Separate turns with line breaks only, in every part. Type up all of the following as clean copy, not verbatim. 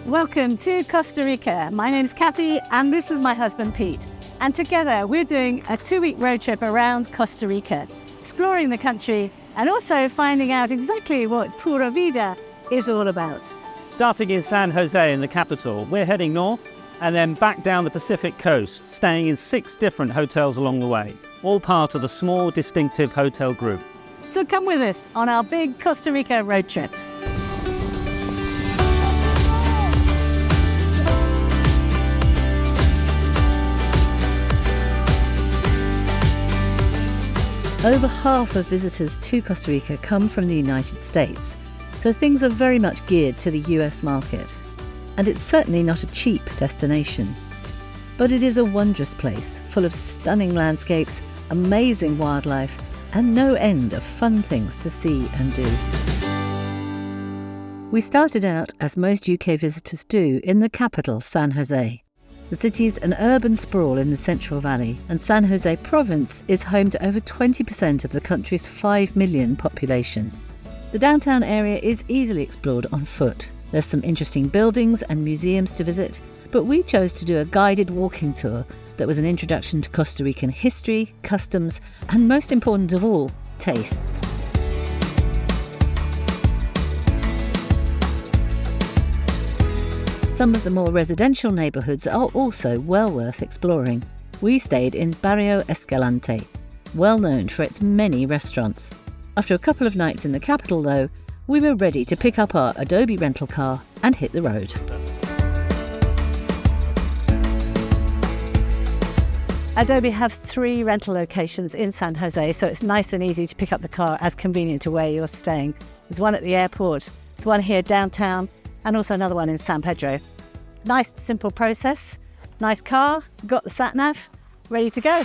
Welcome to Costa Rica. My name is Cathy and this is my husband Pete. And together we're doing a 2-week road trip around Costa Rica, exploring the country and also finding out exactly what Pura Vida is all about.
Starting in San Jose in the capital, we're heading north and then back down the Pacific coast, staying in 6 different hotels along the way, all part of the small distinctive hotel group.
So come with us on our big Costa Rica road trip.
Over half of visitors to Costa Rica come from the United States, so things are very much geared to the US market. And it's certainly not a cheap destination. But it is a wondrous place, full of stunning landscapes, amazing wildlife, and no end of fun things to see and do. We started out, as most UK visitors do, in the capital, San Jose. The city's an urban sprawl in the Central Valley, and San Jose province is home to over 20% of the country's 5 million population. The downtown area is easily explored on foot. There's some interesting buildings and museums to visit, but we chose to do a guided walking tour that was an introduction to Costa Rican history, customs, and most important of all, tastes. Some of the more residential neighbourhoods are also well worth exploring. We stayed in Barrio Escalante, well known for its many restaurants. After a couple of nights in the capital though, we were ready to pick up our Adobe rental car and hit the road.
Adobe have 3 rental locations in San Jose, so it's nice and easy to pick up the car as convenient to where you're staying. There's one at the airport, there's one here downtown, and also another one in San Pedro. Nice, simple process. Nice car, got the sat-nav, ready to go.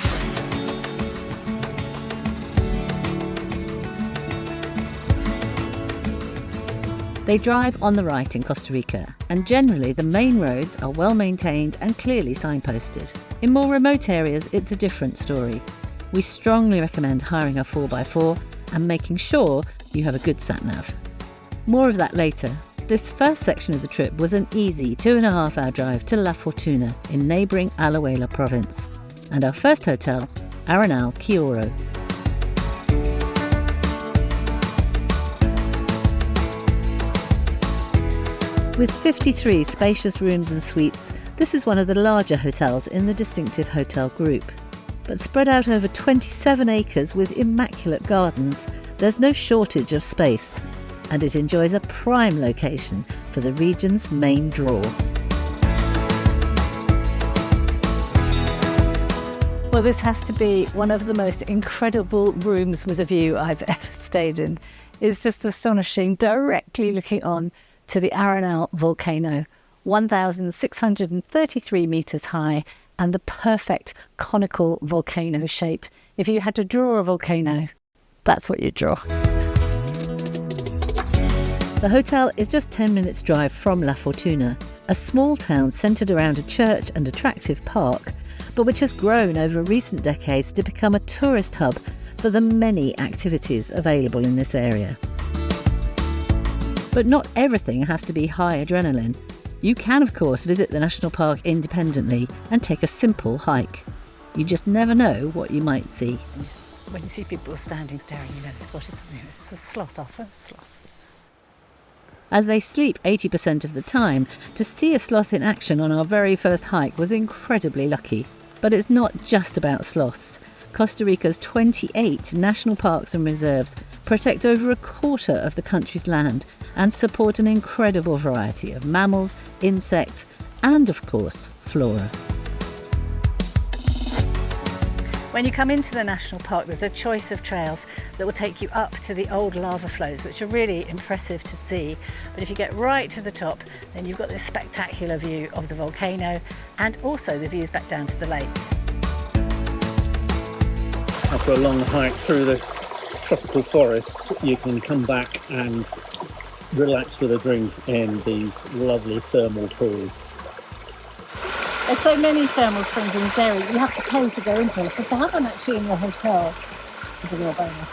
They drive on the right in Costa Rica, and generally the main roads are well maintained and clearly signposted. In more remote areas, it's a different story. We strongly recommend hiring a 4x4 and making sure you have a good sat-nav. More of that later. This first section of the trip was an easy 2.5-hour drive to La Fortuna in neighbouring Alajuela province, and our first hotel, Arenal, Kioro. With 53 spacious rooms and suites, this is one of the larger hotels in the distinctive hotel group. But spread out over 27 acres with immaculate gardens, there's no shortage of space. And it enjoys a prime location for the region's main draw.
Well, this has to be one of the most incredible rooms with a view I've ever stayed in. It's just astonishing, directly looking on to the Arenal volcano, 1,633 metres high, and the perfect conical volcano shape. If you had to draw a volcano, that's what you'd draw.
The hotel is just 10 minutes drive from La Fortuna, a small town centred around a church and attractive park, but which has grown over recent decades to become a tourist hub for the many activities available in this area. But not everything has to be high adrenaline. You can, of course, visit the national park independently and take a simple hike. You just never know what you might see.
When you see people standing staring, you know they're spotted something. It's a sloth off, a sloth.
As they sleep 80% of the time, to see a sloth in action on our very first hike was incredibly lucky. But it's not just about sloths. Costa Rica's 28 national parks and reserves protect over a quarter of the country's land and support an incredible variety of mammals, insects, and of course, flora.
When you come into the national park, there's a choice of trails that will take you up to the old lava flows, which are really impressive to see. But if you get right to the top, then you've got this spectacular view of the volcano and also the views back down to the lake.
After a long hike through the tropical forests, you can come back and relax with a drink in these lovely thermal pools.
There's so many thermal springs in this area, you have to pay to go into them, so to have one actually in your hotel is a real bonus.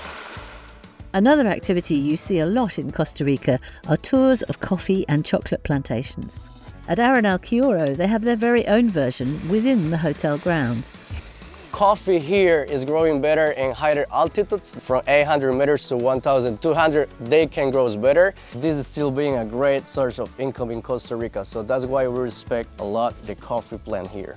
Another activity you see a lot in Costa Rica are tours of coffee and chocolate plantations. At Arenal Kioro, they have their very own version within the hotel grounds.
Coffee here is growing better in higher altitudes, from 800 meters to 1,200. They can grow better. This is still being a great source of income in Costa Rica, so that's why we respect a lot the coffee plant here.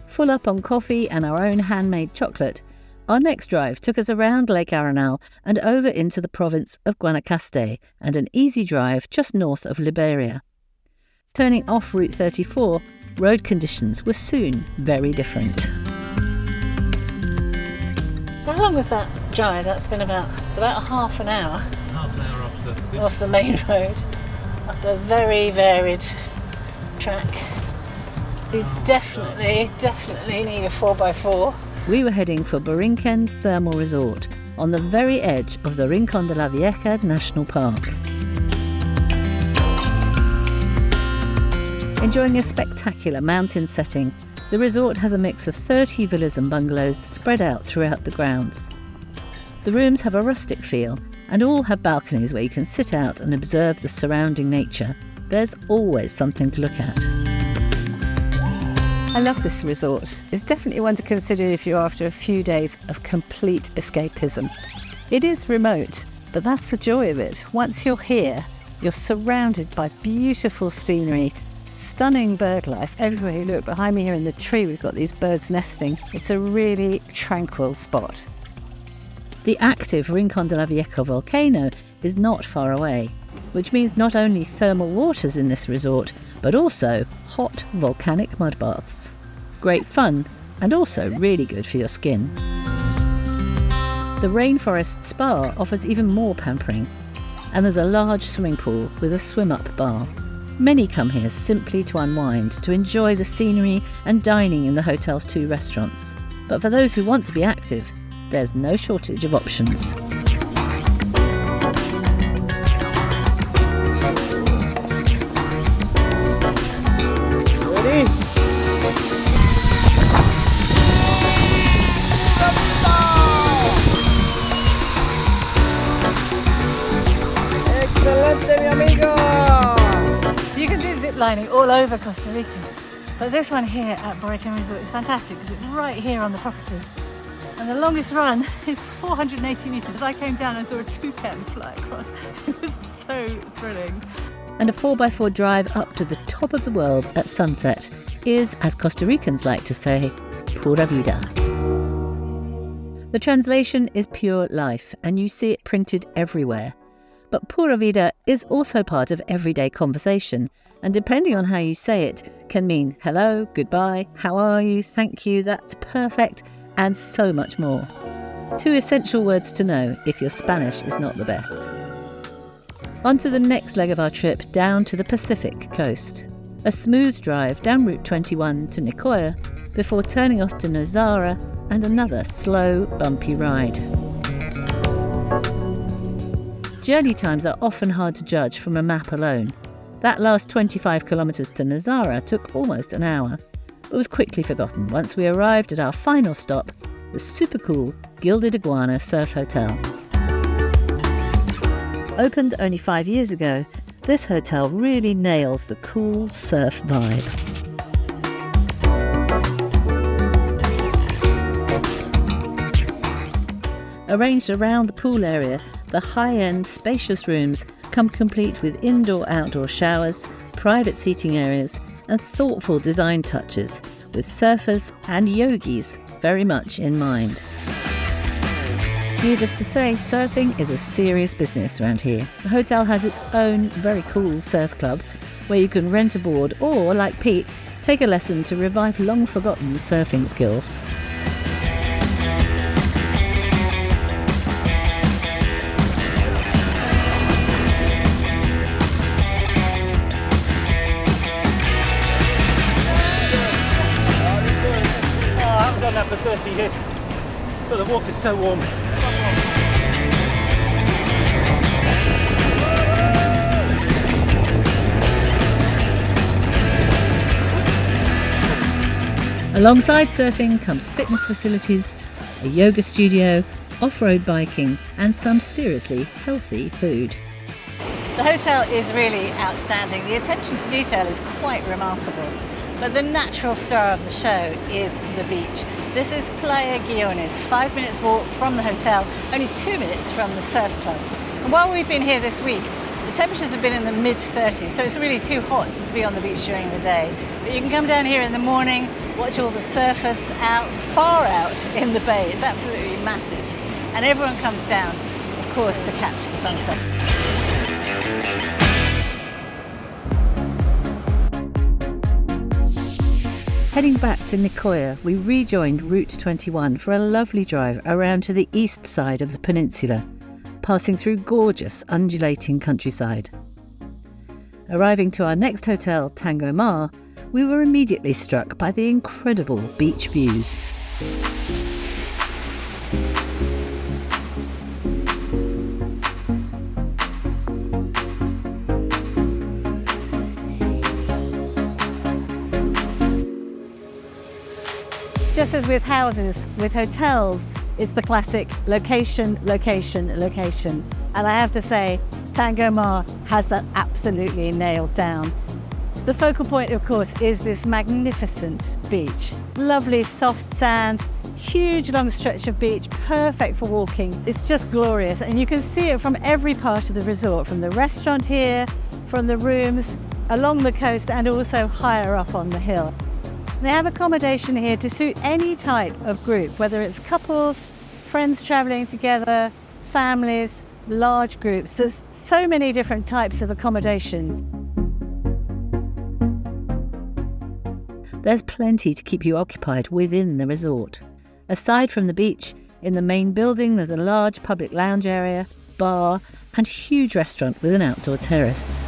Full up on coffee and our own handmade chocolate, our next drive took us around Lake Arenal and over into the province of Guanacaste, and an easy drive just north of Liberia. Turning off Route 34, road conditions were soon very different.
How long was that drive? It's about a half an hour.
Half an hour
off the main road, up a very varied track. You definitely need a 4x4.
We were heading for Borinquen Thermal Resort on the very edge of the Rincon de la Vieja National Park. Enjoying a spectacular mountain setting, the resort has a mix of 30 villas and bungalows spread out throughout the grounds. The rooms have a rustic feel and all have balconies where you can sit out and observe the surrounding nature. There's always something to look at.
I love this resort. It's definitely one to consider if you're after a few days of complete escapism. It is remote, but that's the joy of it. Once you're here, you're surrounded by beautiful scenery, stunning bird life everywhere you look. Behind me here in the tree, we've got these birds nesting. It's a really tranquil spot.
The active Rincon de la Vieja volcano is not far away, which means not only thermal waters in this resort, but also hot volcanic mud baths. Great fun, and also really good for your skin. The Rainforest Spa offers even more pampering, and there's a large swimming pool with a swim-up bar. Many come here simply to unwind, to enjoy the scenery and dining in the hotel's 2 restaurants. But for those who want to be active, there's no shortage of options.
Ready? Excelente, mi amigo!
You can do zip lining all over Costa Rica, but this one here at Borinquen Resort is fantastic because it's right here on the property. And the longest run is 480 metres. I came down and saw a toucan fly across. It was so thrilling.
And a 4x4 drive up to the top of the world at sunset is, as Costa Ricans like to say, pura vida. The translation is pure life, and you see it printed everywhere. But pura vida is also part of everyday conversation, and depending on how you say it, can mean hello, goodbye, how are you, thank you, that's perfect, and so much more. 2 essential words to know if your Spanish is not the best. On to the next leg of our trip down to the Pacific coast. A smooth drive down Route 21 to Nicoya before turning off to Nosara and another slow, bumpy ride. Journey times are often hard to judge from a map alone. That last 25 kilometres to Nosara took almost an hour, but was quickly forgotten once we arrived at our final stop, the super cool Gilded Iguana Surf Hotel. Opened only 5 years ago, this hotel really nails the cool surf vibe. Arranged around the pool area, the high-end, spacious rooms come complete with indoor-outdoor showers, private seating areas, and thoughtful design touches, with surfers and yogis very much in mind. Needless to say, surfing is a serious business around here. The hotel has its own very cool surf club, where you can rent a board or, like Pete, take a lesson to revive long-forgotten surfing skills.
For 30 years, but the water's so warm.
Alongside surfing comes fitness facilities, a yoga studio, off-road biking, and some seriously healthy food.
The hotel is really outstanding. The attention to detail is quite remarkable. But the natural star of the show is the beach. This is Playa Guiones, 5 minutes walk from the hotel, only 2 minutes from the surf club. And while we've been here this week, the temperatures have been in the mid-30s, so it's really too hot to be on the beach during the day. But you can come down here in the morning, watch all the surfers out, far out in the bay. It's absolutely massive. And everyone comes down, of course, to catch the sunset.
Heading back to Nicoya, we rejoined Route 21 for a lovely drive around to the east side of the peninsula, passing through gorgeous, undulating countryside. Arriving to our next hotel, Tango Mar, we were immediately struck by the incredible beach views.
Just as with houses, with hotels, it's the classic location, location, location. And I have to say, Tango Mar has that absolutely nailed down. The focal point, of course, is this magnificent beach. Lovely soft sand, huge long stretch of beach, perfect for walking. It's just glorious, and you can see it from every part of the resort, from the restaurant here, from the rooms, along the coast, and also higher up on the hill. They have accommodation here to suit any type of group, whether it's couples, friends travelling together, families, large groups. There's so many different types of accommodation.
There's plenty to keep you occupied within the resort. Aside from the beach, in the main building there's a large public lounge area, bar, and huge restaurant with an outdoor terrace.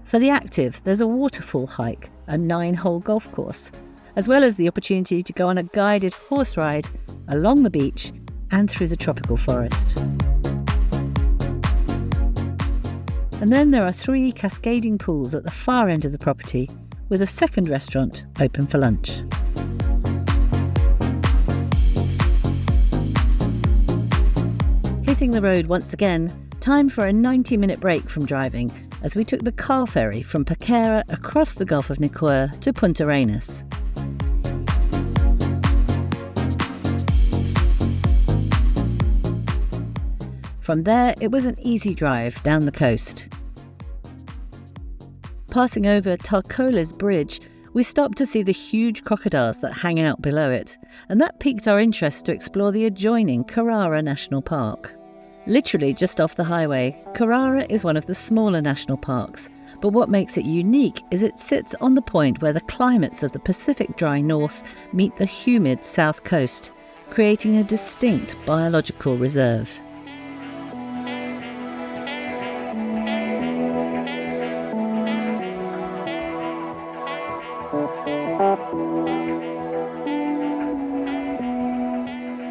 For the active, there's a waterfall hike, a 9-hole golf course, as well as the opportunity to go on a guided horse ride along the beach and through the tropical forest. And then there are 3 cascading pools at the far end of the property, with a second restaurant open for lunch. Hitting the road once again, time for a 90-minute break from driving, as we took the car ferry from Paquera across the Gulf of Nicoya to Punta Arenas. From there, it was an easy drive down the coast. Passing over Tarcoles Bridge, we stopped to see the huge crocodiles that hang out below it, and that piqued our interest to explore the adjoining Carrara National Park. Literally just off the highway, Carrara is one of the smaller national parks, but what makes it unique is it sits on the point where the climates of the Pacific dry north meet the humid south coast, creating a distinct biological reserve.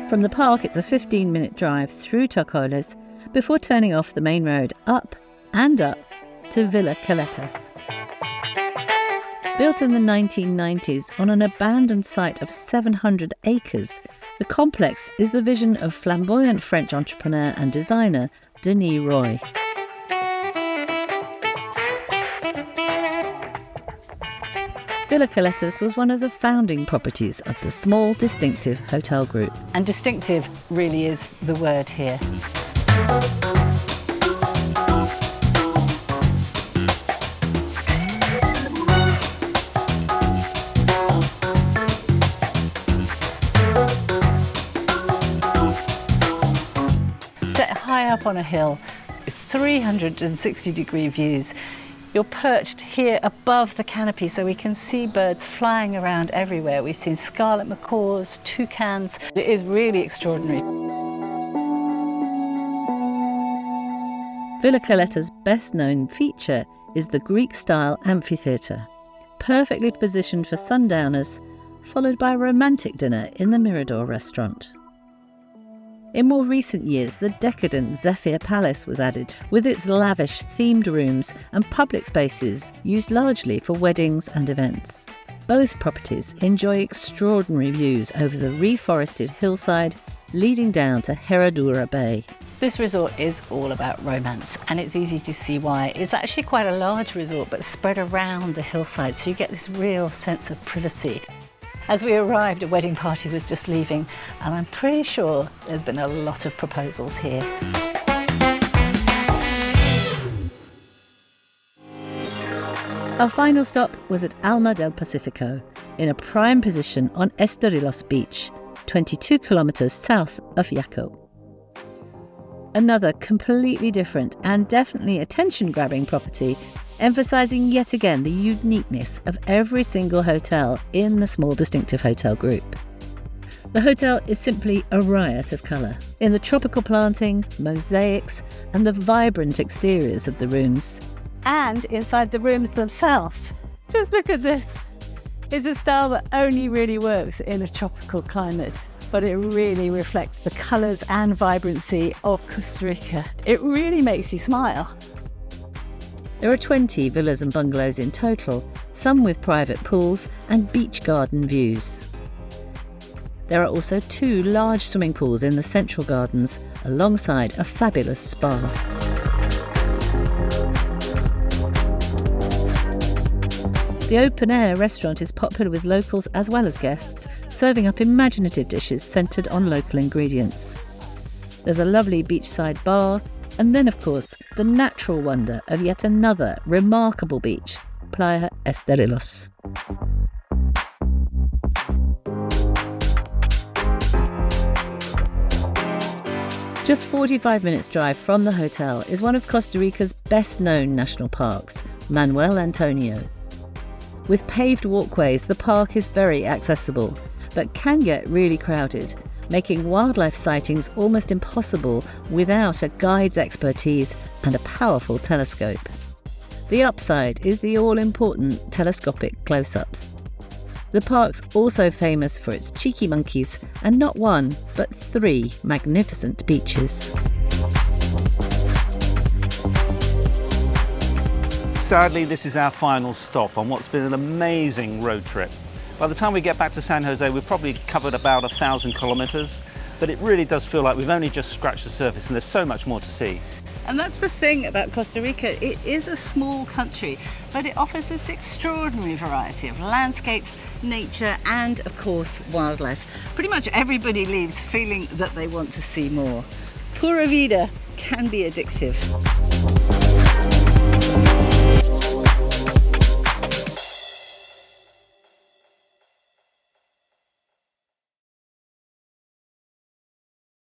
From the park, it's a 15-minute drive through Tarcoles before turning off the main road up and up to Villa Caletas. Built in the 1990s on an abandoned site of 700 acres, the complex is the vision of flamboyant French entrepreneur and designer Denis Roy. Villa Caletas was one of the founding properties of the small, distinctive hotel group.
And distinctive really is the word here. Set high up on a hill, 360-degree views. You're perched here above the canopy so we can see birds flying around everywhere. We've seen scarlet macaws, toucans. It is really extraordinary.
Villa Caletas' best-known feature is the Greek-style amphitheatre, perfectly positioned for sundowners, followed by a romantic dinner in the Mirador restaurant. In more recent years, the decadent Zephyr Palace was added, with its lavish themed rooms and public spaces used largely for weddings and events. Both properties enjoy extraordinary views over the reforested hillside, leading down to Herradura Bay.
This resort is all about romance, and it's easy to see why. It's actually quite a large resort, but spread around the hillside, so you get this real sense of privacy. As we arrived, a wedding party was just leaving, and I'm pretty sure there's been a lot of proposals here.
Our final stop was at Alma del Pacifico, in a prime position on Esterillos Beach, 22 kilometres south of Yaco. Another completely different and definitely attention-grabbing property, emphasising yet again the uniqueness of every single hotel in the small distinctive hotel group. The hotel is simply a riot of colour, in the tropical planting, mosaics and the vibrant exteriors of the rooms.
And inside the rooms themselves. Just look at this. It's a style that only really works in a tropical climate, but it really reflects the colours and vibrancy of Costa Rica. It really makes you smile.
There are 20 villas and bungalows in total, some with private pools and beach garden views. There are also 2 large swimming pools in the central gardens, alongside a fabulous spa. The open-air restaurant is popular with locals as well as guests, serving up imaginative dishes centred on local ingredients. There's a lovely beachside bar, and then of course the natural wonder of yet another remarkable beach, Playa Esterillos. Just 45 minutes drive from the hotel is one of Costa Rica's best-known national parks, Manuel Antonio. With paved walkways, the park is very accessible, but can get really crowded, making wildlife sightings almost impossible without a guide's expertise and a powerful telescope. The upside is the all-important telescopic close-ups. The park's also famous for its cheeky monkeys and not 1, but 3 magnificent beaches.
Sadly, this is our final stop on what's been an amazing road trip. By the time we get back to San Jose, we've probably covered about 1,000 kilometres, but it really does feel like we've only just scratched the surface and there's so much more to see.
And that's the thing about Costa Rica. It is a small country, but it offers this extraordinary variety of landscapes, nature, and of course, wildlife. Pretty much everybody leaves feeling that they want to see more. Pura vida can be addictive.